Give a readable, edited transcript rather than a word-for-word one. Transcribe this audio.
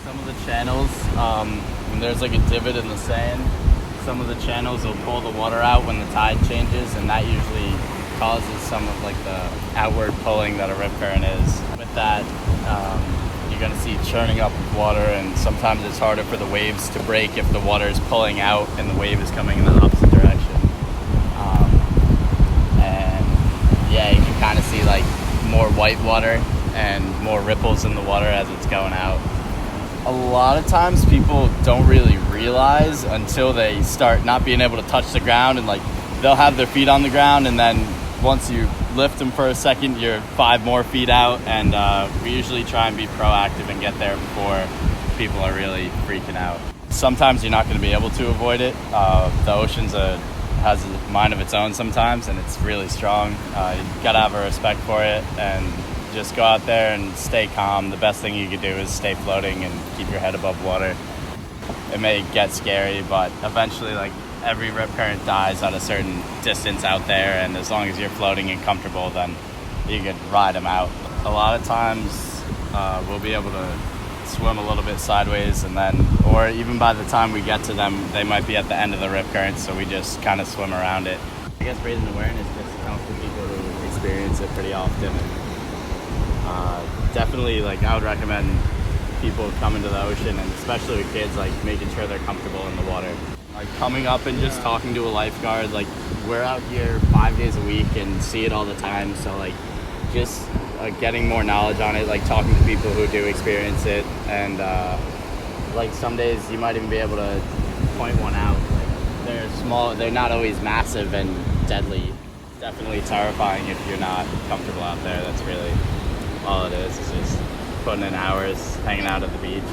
Some of the channels, when there's like a divot in the sand, some of the channels will pull the water out when the tide changes, and that usually causes some of like the outward pulling that a rip current is. With that, you're going to see churning up of water, and sometimes it's harder for the waves to break if the water is pulling out and the wave is coming in the opposite direction. And yeah, you can kind of see like more white water and more ripples in the water as it's going out. A lot of times people don't really realize until they start not being able to touch the ground, and like they'll have their feet on the ground, and then once you lift them for a second, you're 5 more feet out. And we usually try and be proactive and get there before people are really freaking out. Sometimes you're not going to be able to avoid it. The ocean's has a mind of its own sometimes, and it's really strong. You gotta have a respect for it and just go out there and stay calm. The best thing you can do is stay floating and keep your head above water. It may get scary, but eventually like every rip current dies at a certain distance out there, and as long as you're floating and comfortable, then you can ride them out. A lot of times we'll be able to swim a little bit sideways, and then, or even by the time we get to them, they might be at the end of the rip current, so we just kind of swim around it. I guess raising awareness just comes to people who experience it pretty often. Definitely, like, I would recommend people coming to the ocean, and especially with kids, like making sure they're comfortable in the water. Like coming up and just talking to a lifeguard. Like, we're out here 5 days a week and see it all the time, so like just getting more knowledge on it, like talking to people who do experience it, and like some days you might even be able to point one out. Like, they're small, they're not always massive and deadly. It's definitely terrifying if you're not comfortable out there. That's really all it is just putting in hours hanging out at the beach.